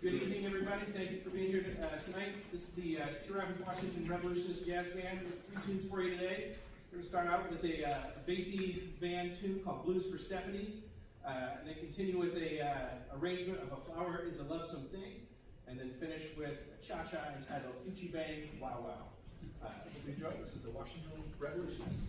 Good evening, everybody. Thank you for being here tonight. This is the Cedar Rapids, Washington Revolutionist Jazz Band with 3 tunes for you today. We're going to start out with a bassy band tune called Blues for Stephanie, and then continue with a arrangement of A Flower is a Lovesome Thing, and then finish with a cha-cha entitled Uchi Bang Wow Wow. Hope you enjoy. This is the Washington Revolutionists.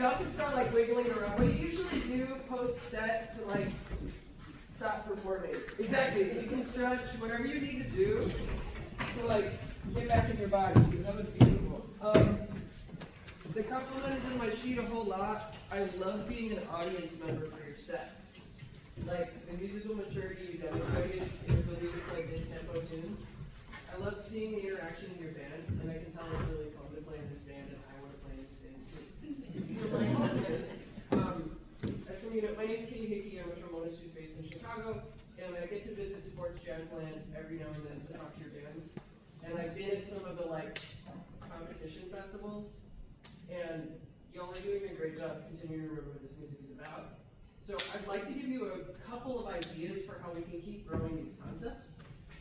y'all can start like wiggling around. What do you usually do post-set to like stop performing? Exactly. You can stretch, whatever you need to do to like get back in your body, because that was beautiful. The compliment is in my sheet a whole lot. I love being an audience member for your set. Like the musical maturity you demonstrated in your ability to play mid-tempo tunes. I love seeing the interaction in your band, and I can tell it's really fun to play in this band, and I want to play in this band too. So like all it is, as some of you know, my name's Katie Hickey. I'm a trombonist who's based in Chicago, and I get to visit Sports Jazz Land every now and then to talk to your bands. And I've been at some of the like competition festivals, and y'all are doing a great job continuing to remember what this music is about. So I'd like to give you a couple of ideas for how we can keep growing these concepts.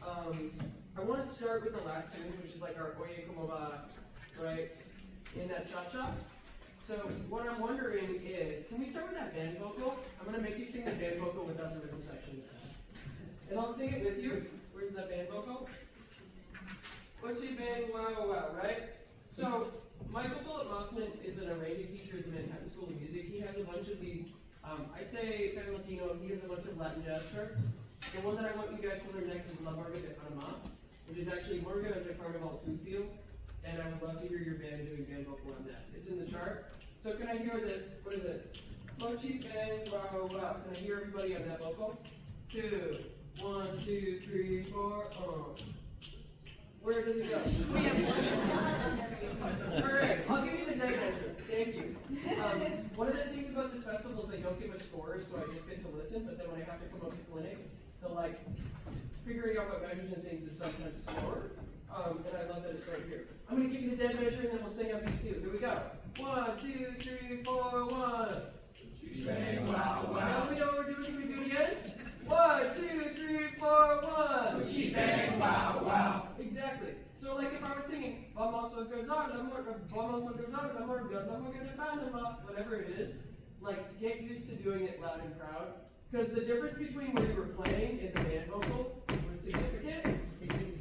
I want to start with the last tune, which is like our Oye Como Va, right, in that cha-cha. So what I'm wondering is, can we start with that band vocal? I'm going to make you sing the band vocal without the rhythm section. And I'll sing it with you. Where's that band vocal? Ochi bang wow wow, right? So Michael Philip Mossman is an arranging teacher at the Manhattan School of Music. He has a bunch of these, I say Pepe Latino, he has a bunch of Latin jazz charts. The one that I want you guys to learn next is La Morgue de Panama, which is actually Morgue as a Carnival 2 feel, and I would love to hear your band doing band vocal on that. It's in the chart. So can I hear this? What is it? Mochi bang wow wow. Can I hear everybody on that vocal? 2, 1, 2, 3, 4. Oh. Where does it go? Alright, I'll give you the day measure. Thank you. One of the things about this festival is they don't give us scores, so I just get to listen, but then when I have to come up to clinic, the like figuring out what measures and things is sometimes slower. And I love that it's right here. I'm going to give you the dead measure and then we'll sing on beat 2. Here we go. 1, 2, 3, 4, 1. Bang, wow, wow. Now we know what we're doing. Can we do it again? 1, 2, 3, 4, 1. Bang, wow, wow. Exactly. So like if I was singing Vamos a gozar la morgue de Panama, whatever it is, like get used to doing it loud and proud. Because the difference between where you were playing and the band vocal was significant.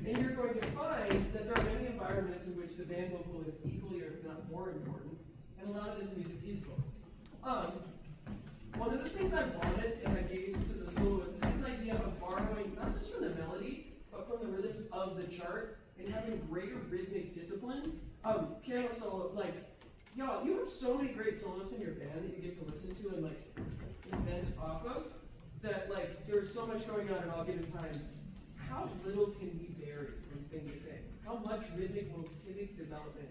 And you're going to find that there are many environments in which the band vocal is equally or if not more important. And a lot of this music is vocal. One of the things I wanted and I gave to the soloists is this idea of borrowing not just from the melody, but from the rhythms of the chart and having greater rhythmic discipline. Piano solo, like, y'all, you have so many great soloists in your band that you get to listen to and like invent off of, that like there's so much going on at all given times. How little can we vary from thing to thing? How much rhythmic motivic development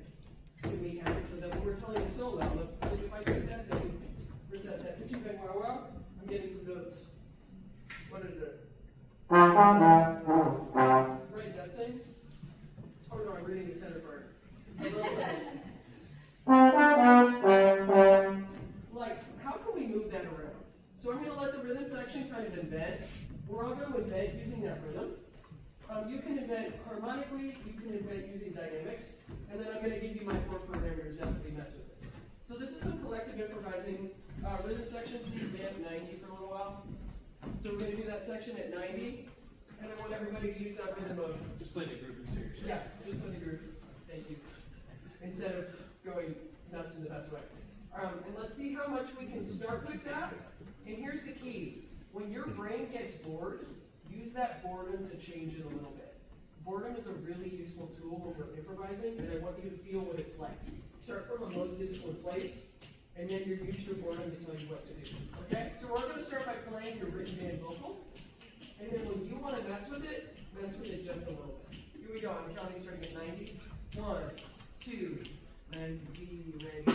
can we have so that when we're telling a solo, look, if I do that thing, where's that pitchy bang wow wow? I'm getting some notes. What is it? Right, that thing? Oh no, I'm reading the center part. I love this. Like, how can we move that around? So I'm going to let the rhythm section kind of invent. We're all going to invent using that rhythm. You can invent harmonically, you can invent using dynamics, and then I'm going to give you my 4 parameters after we mess with this. So this is some collective improvising rhythm section. Please band 90 for a little while. So we're going to do that section at 90, and I want everybody to use that rhythm of... Just play the groove instead. Yeah, just play the groove. Thank you. Instead of going nuts in the best way. And let's see how much we can start with that. And here's the key. When your brain gets bored, use that boredom to change it a little bit. Boredom is a really useful tool when we're improvising, and I want you to feel what it's like. Start from a most disciplined place, and then you use your boredom to tell you what to do. Okay? So we're going to start by playing your written band vocal, and then when you want to mess with it just a little bit. Here we go. I'm counting starting at 90. 1, 2, and be ready.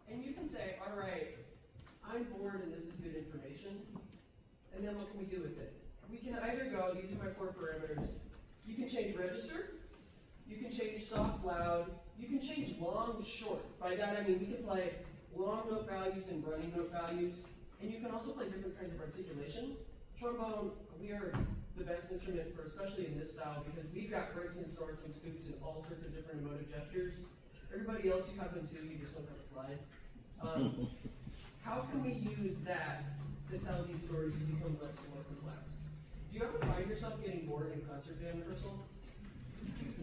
And you can say, all right, I'm bored and this is good information, and then what can we do with it? We can either go, these are my 4 parameters, you can change register, you can change soft, loud, you can change long, short. By that I mean we can play long note values and running note values, and you can also play different kinds of articulation. Trombone, we are the best instrument for, especially in this style, because we've got breaks and snorts and scoops and all sorts of different emotive gestures. Everybody else, you have them too, you just don't have a slide. How can we use that to tell these stories to become less and more complex? Do you ever find yourself getting bored in concert band rehearsal?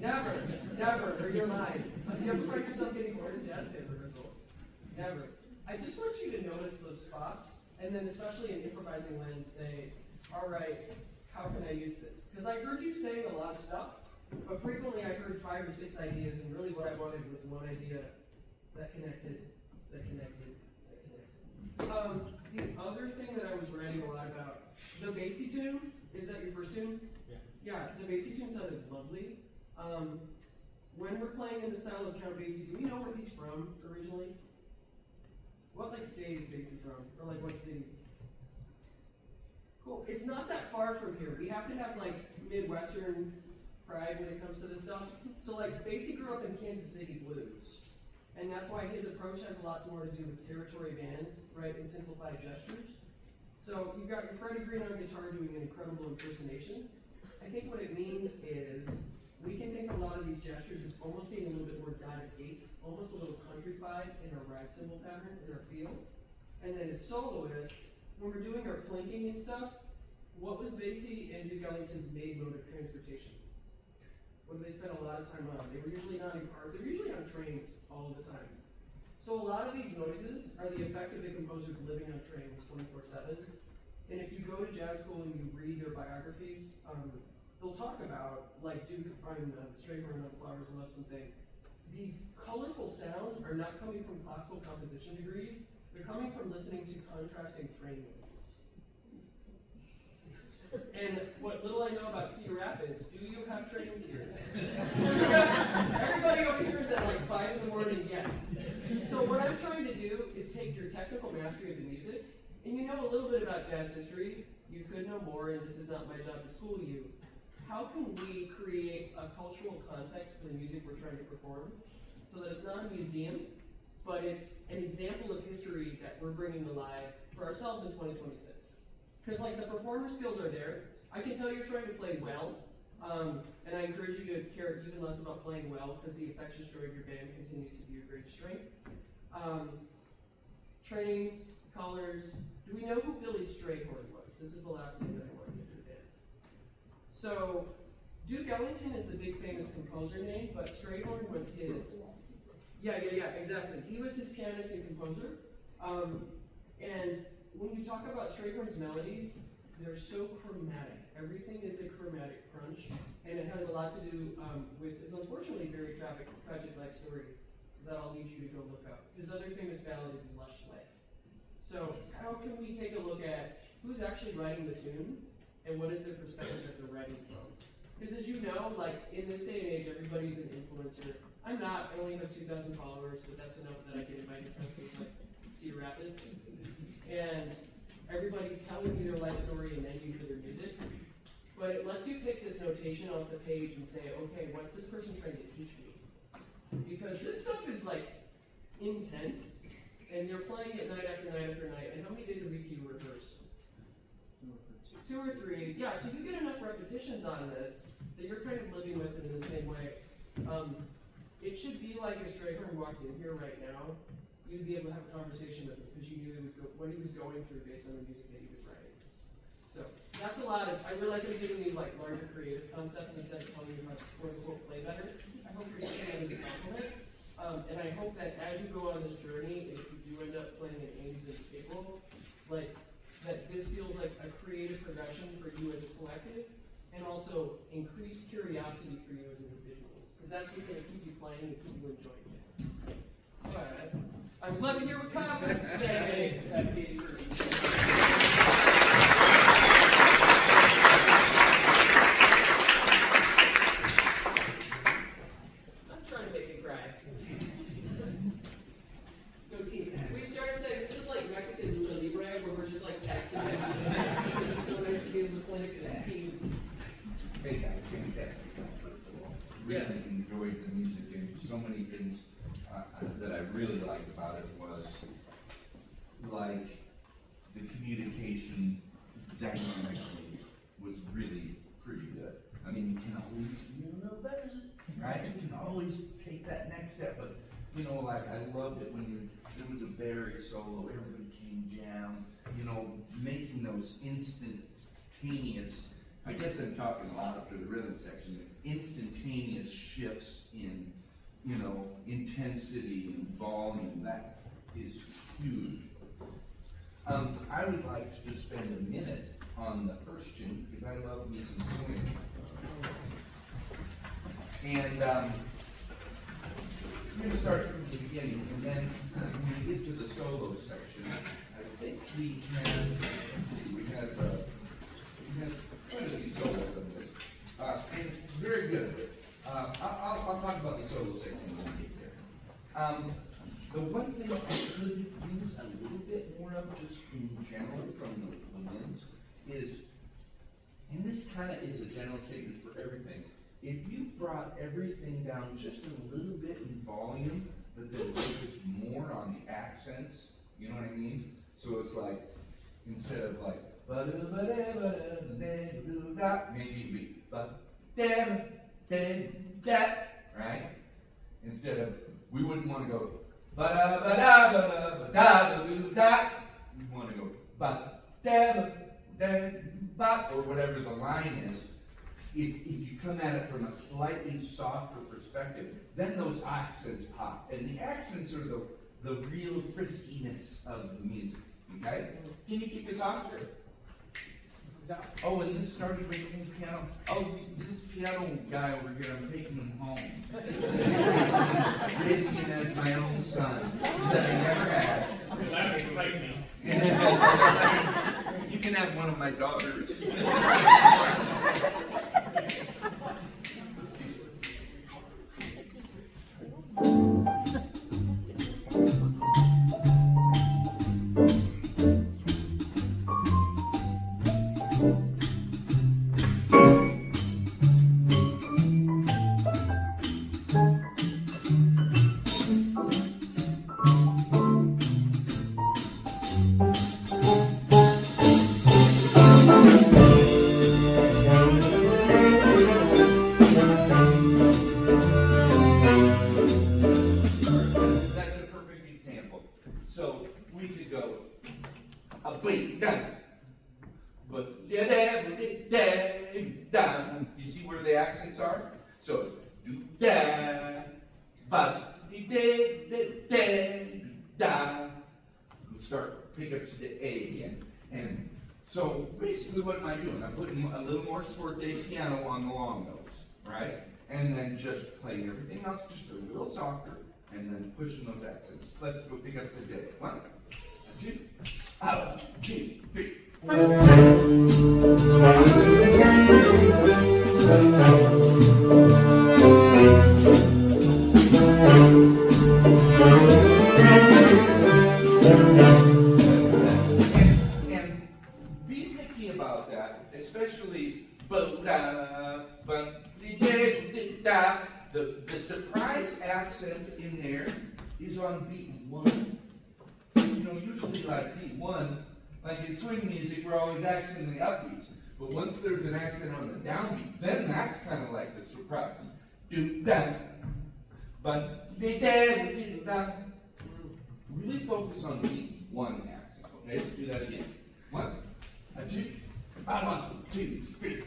Never, never, or you're lying. Do you ever find yourself getting bored in jazz band rehearsal? Never. I just want you to notice those spots, and then especially in improvising land, say, all right, how can I use this? Because I heard you saying a lot of stuff, but frequently I heard 5 or 6 ideas, and really what I wanted was one idea that connected, that connected, that connected. The other thing that I was writing a lot about, the bassy tune, is that your first tune? Yeah. Yeah, the bassy tune sounded lovely. When we're playing in the style of Count Basie, do we know where he's from originally? What state is Basie from? Or what city? Cool. It's not that far from here. We have to have Midwestern pride when it comes to this stuff. So Basie grew up in Kansas City blues. And that's why his approach has a lot more to do with territory bands, right, and simplified gestures. So you've got your Freddie Green on guitar doing an incredible impersonation. I think what it means is we can think a lot of these gestures as almost being a little bit more dotted eighth, almost a little countrified in our ride cymbal pattern, in our feel. And then as soloists, when we're doing our plinking and stuff, what was Basie and Duke Ellington's main mode of transportation? What did they spend a lot of time on? They were usually not in cars, they were usually on trains all the time. So a lot of these noises are the effect of the composers living on trains 24/7. And if you go to jazz school and you read their biographies, they'll talk about, Duke on Strayhorn on Flowers and Love Something. These colorful sounds are not coming from classical composition degrees, they're coming from listening to contrasting train noises. And what little I know about Cedar Rapids, do you have trains here? Everybody over here is at 5 in the morning, yes. So what I'm trying to do is take your technical mastery of the music, and you know a little bit about jazz history, you could know more, and this is not my job to school you. How can we create a cultural context for the music we're trying to perform so that it's not a museum, but it's an example of history that we're bringing alive for ourselves in 2026? Because the performer skills are there. I can tell you're trying to play well, and I encourage you to care even less about playing well because the infectious joy of your band continues to be your greatest strength. Trains, colors. Do we know who Billy Strayhorn was? This is the last thing that I want to get to the band. So, Duke Ellington is the big famous composer name, but Strayhorn was his. Yeah, exactly. He was his pianist and composer. And when you talk about Strayhorn's melodies, they're so chromatic. Everything is a chromatic crunch, and it has a lot to do with his unfortunately very tragic life story that I'll need you to go look up. His other famous ballad is Lush Life. So how can we take a look at who's actually writing the tune, and what is their perspective that they're writing from? Because as you know, in this day and age, everybody's an influencer. I'm not, I only have 2,000 followers, but that's enough that I get invited to places like Cedar Rapids. And everybody's telling you their life story and thank you for their music. But it lets you take this notation off the page and say, okay, what's this person trying to teach me? Because this stuff is intense, and you're playing it night after night after night. And how many days a week do you rehearse? 2 or 3. Yeah, so you get enough repetitions on this that you're kind of living with it in the same way. It should be like if Strayhorn walked in here right now, you'd be able to have a conversation with him because you knew what he was going through based on the music that he was writing. So that's a lot of, I realize I'm giving you larger creative concepts instead of telling you how to quote unquote play better. I hope you're taking that as a compliment. And I hope that as you go on this journey, and if you do end up playing in Ames in April, that this feels like a creative progression for you as a collective, and also increased curiosity for you as individuals. Because that's what's going to keep you playing and keep you enjoying it. All right. I'm loving your comments today. I'm trying to make you cry. Go team. that I really liked about it was like the communication dynamically was really pretty good. I mean, you can always be a little better, right? You can always take that next step, but you know, like I loved it when there was a Barry solo, everybody came down, you know, making those instantaneous, I guess I'm talking a lot up to the rhythm section, instantaneous shifts in, you know, intensity and volume. That is huge. I would like to just spend a minute on the first tune because I love me some swing. And I'm going to start from the beginning, and then when we get to the solo section, I think we had quite a few solos on this, and very good. I'll talk about the solo section when we get there. The one thing I could use a little bit more of, just in general from the winds, is, and this kind of is a general statement for everything, if you brought everything down just a little bit in volume, but then focused more on the accents, you know what I mean? So it's like, instead of like, maybe it'd be, right? Instead of, we wouldn't want to go, we want to go, or whatever the line is. If you come at it from a slightly softer perspective, then those accents pop. And the accents are the real friskiness of the music, okay? Can you kick us off, sir? Oh, and this started making the piano. Oh, this piano guy over here, I'm taking him home. Raising him as my own son, that I never had. That excites me. You can have one of my daughters. You see where the accents are? So it's do da, ba, dee da, da. We'll start pick up to the A again. And so basically what am I doing? I'm putting a little more forte piano on the long notes, right? And then just playing everything else just a little softer, and then pushing those accents. Let's go pick up the day. 1, 2, 3. And be picky about that, especially the surprise accent in there is on beat 1. You know, usually like beat 1, like in swing music, we're always accenting the upbeats. But once there's an accent on the downbeat, then that's kind of like the surprise. Do da, but da. Really focus on beat 1 accent. Okay, let's do that again. 1, 2, 1, 2, 3.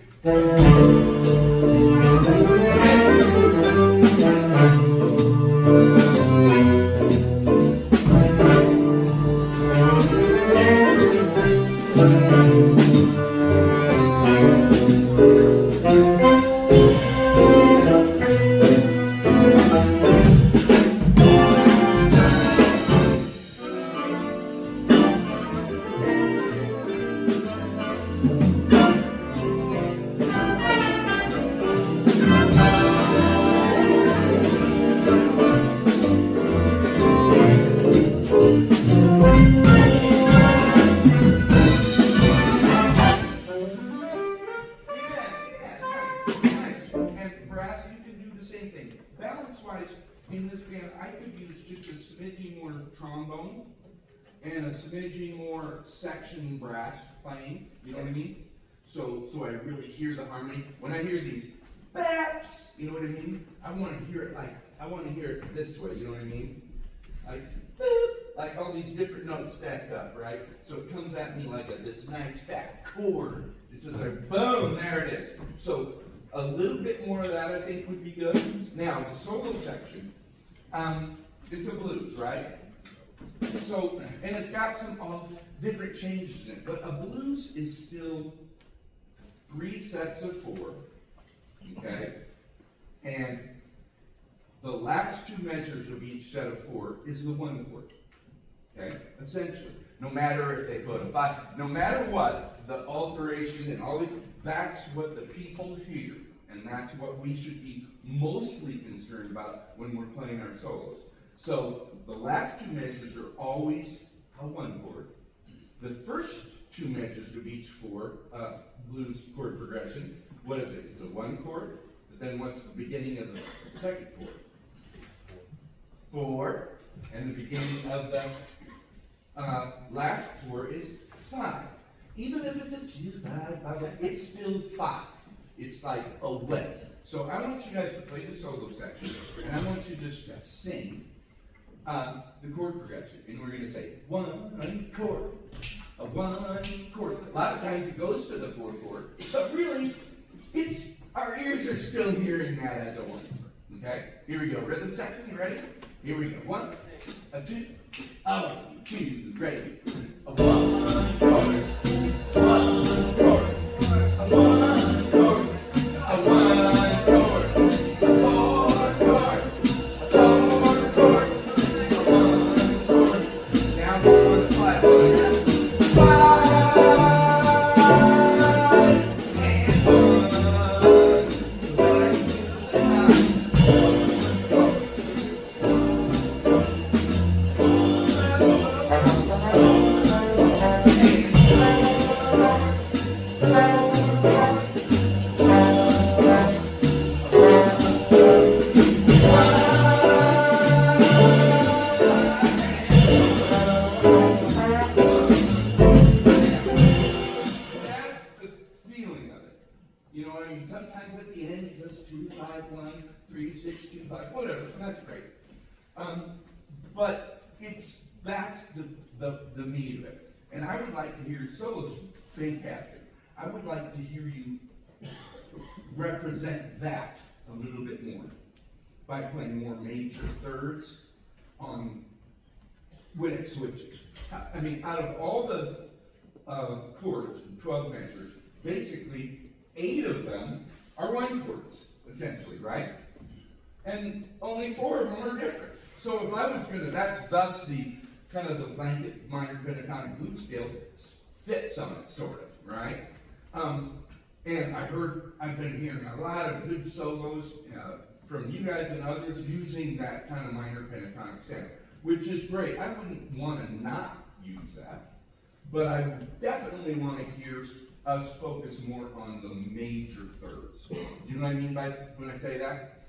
could use just a smidging more trombone and a smidging more section brass playing, you know what I mean? So I really hear the harmony. When I hear these baps, you know what I mean? I want to hear it this way, you know what I mean? Like all these different notes stacked up, right? So it comes at me like this nice fat chord. It's just like boom, there it is. So a little bit more of that I think would be good. Now the solo section, it's a blues, right? So, and it's got some different changes in it, but a blues is still 3 sets of 4, okay? And the last 2 measures of each set of 4 is the 1 chord, okay? Essentially, no matter if they put a 5, no matter what, the alteration and all that's what the people hear, and that's what we should be mostly concerned about when we're playing our solos. So the last 2 measures are always a 1 chord. The first 2 measures of each 4 blues chord progression, what is it? It's a 1 chord, but then what's the beginning of the second chord? 4, and the beginning of the last 4 is 5. Even if it's a 2, 5, 5, it's still 5. It's like a way. So I want you guys to play the solo section, and I want you just to sing the chord progression. And we're going to say 1 chord, a 1 chord. A lot of times it goes to the 4 chord, but really, our ears are still hearing that as a 1 chord. Okay? Here we go. Rhythm section, you ready? Here we go. 1, a 2, a 1, 2, ready. A 1 chord, 1 chord, a 1 chord, a 1 chord, a 4 chord, a 4 chord, a 1 chord. Now go on the 5 chord. 5 and 1. You know what I mean? Sometimes at the end it goes 2, 5, 1, 3, 6, 2, 5, whatever. That's great. But that's the meat of it. And I would like to hear your solos. Fantastic. I would like to hear you represent that a little bit more by playing more major thirds on when it switches. I mean, out of all the chords, 12 measures, basically 8 of them are 1 chords, essentially, right? And only 4 of them are different. So if I was going to, that's thus the kind of the blanket minor pentatonic blues scale fits on it, sort of, right? And I've been hearing a lot of good solos from you guys and others using that kind of minor pentatonic scale, which is great. I wouldn't want to not use that, but I would definitely want to hear us focus more on the major thirds. You know what I mean by when I say that?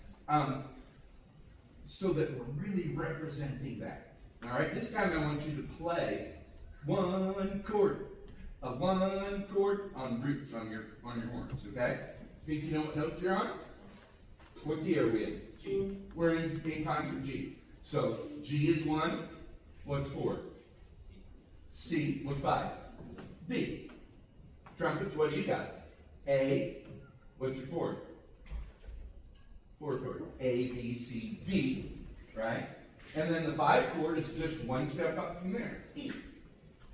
So that we're really representing that. All right, this time I want you to play 1 chord, a 1 chord on roots on your horns. Okay? Think you know what notes you're on? What key are we in? G. We're in concert G. So G is 1. What's 4? C. What's 5? D. Trumpets, what do you got? A. What's your 4? 4 chord. A, B, C, D. Right? And then the 5 chord is just 1 step up from there. E.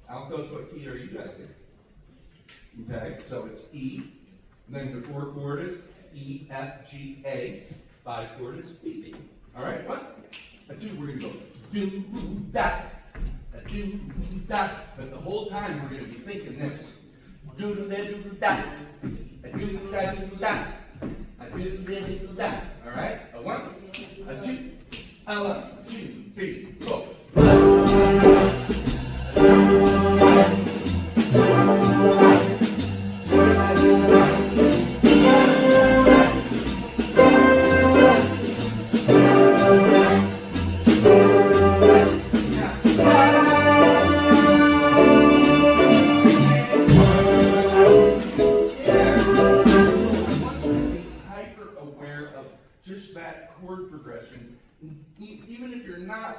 Altos, what key are you guys in? Okay, so it's E. And then the 4 chord is E, F, G, A. 5 chord is B. All right, what? A 2, we're going to go do that. A do that. But the whole time we're going to be thinking this. Do that. A do that. A do that. All right? A 1, a 2, a 1, 2, 3, 4.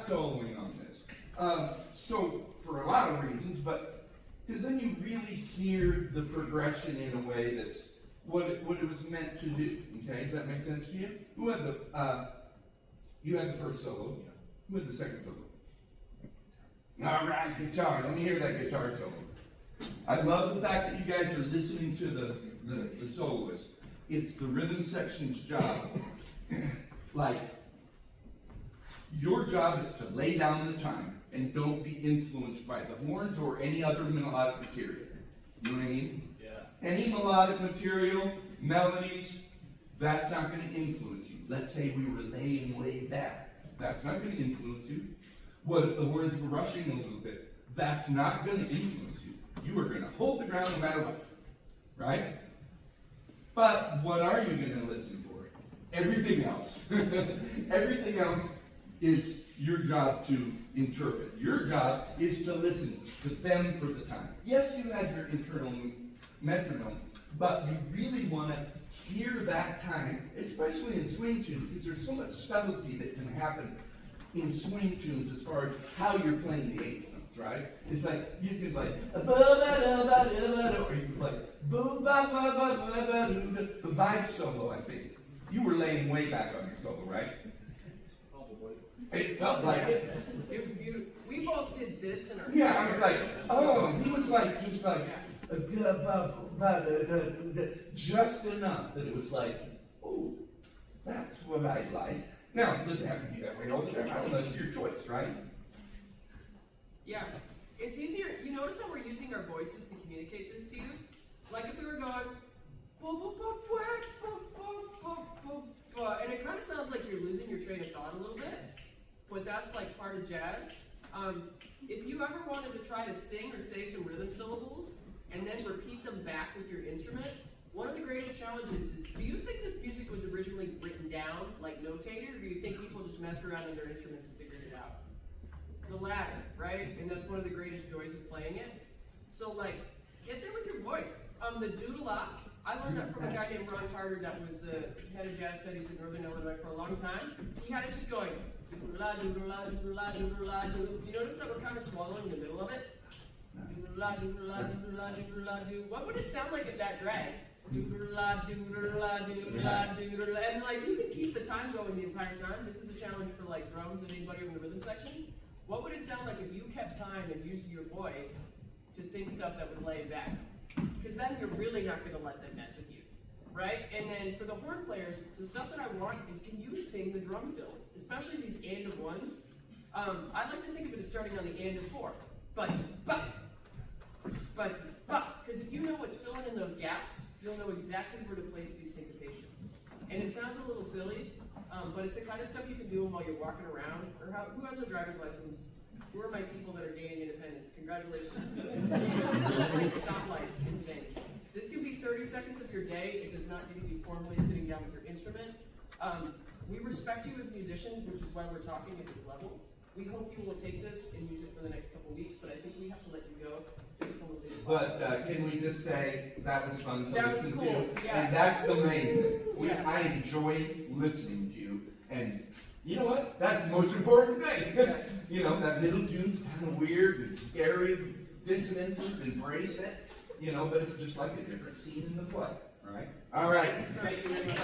soloing on this. So for a lot of reasons, but because then you really hear the progression in a way that's what it was meant to do. Okay, does that make sense to you? Who had you had the first solo. Who had the second solo? All right, guitar. Let me hear that guitar solo. I love the fact that you guys are listening to the soloist. It's the rhythm section's job. Like, your job is to lay down the time and don't be influenced by the horns or any other melodic material. You know what I mean? Yeah. Any melodic material, melodies, that's not going to influence you. Let's say we were laying way back. That's not going to influence you. What if the horns were rushing a little bit? That's not going to influence you. You are going to hold the ground no matter what. Right? But what are you going to listen for? Everything else. Everything else is your job to interpret. Your job is to listen to them for the time. Yes, you have your internal metronome, but you really want to hear that time, especially in swing tunes, because there's so much subtlety that can happen in swing tunes as far as how you're playing the eighth notes, right? It's like, you can play, or you can play, the vibe solo, I think. You were laying way back on your solo, right? Probably. It felt like it. It was beautiful. We both did this in our. Yeah, I was like, oh, he was like, just like, just enough that it was like, oh, that's what I like. Now, it doesn't have to be that way all the time. I don't know, it's your choice, right? Yeah. It's easier. You notice how we're using our voices to communicate this to you? Like if we were going, and it kind of sounds like you're losing your train of thought a little bit, but that's like part of jazz. If you ever wanted to try to sing or say some rhythm syllables and then repeat them back with your instrument, one of the greatest challenges is, do you think this music was originally written down, like notated, or do you think people just messed around on their instruments and figured it out? The latter, right? And that's one of the greatest joys of playing it. So like, get there with your voice. The doodle-ah, I learned that from a guy named Ron Carter that was the head of jazz studies in Northern Illinois for a long time. He had us just going, doodle-ah, doodle-ah, doodle-ah, doodle-ah, doodle. You notice that we're kind of swallowing in the middle of it? Doodle-ah, doodle-ah, doodle-ah, doodle-ah, doodle. What would it sound like at that drag? Doodle-ah, doodle-ah, doodle-ah, doodle-ah. And like, you can keep the time going the entire time. This is a challenge for like drums and anybody in the rhythm section. What would it sound like if you kept time and used your voice to sing stuff that was laid back? Because then you're really not going to let them mess with you, right? And then for the horn players, the stuff that I want is, can you sing the drum fills, especially these and of ones? I like to think of it as starting on the and of four. But, because if you know what's filling in those gaps, you'll know exactly where to place these syncopations. And it sounds a little silly, but it's the kind of stuff you can do while you're walking around, or who has a driver's license? Who are my people that are gaining independence? Congratulations. Like stoplights and things. This can be 30 seconds of your day. It does not need to be formally sitting down with your instrument. We respect you as musicians, which is why we're talking at this level. We hope you will take this and use it for the next couple weeks, but I think we have to let you go. But can we just say that was fun to That was listen cool, to? yeah. And that's the main thing. Yeah. I enjoy listening to you, and you know what? That's the most important thing. Yeah. You know, that middle tune's kind of weird and scary, dissonances, embrace it. You know, but it's just like a different scene in the play. All right? All right. Thank you very much.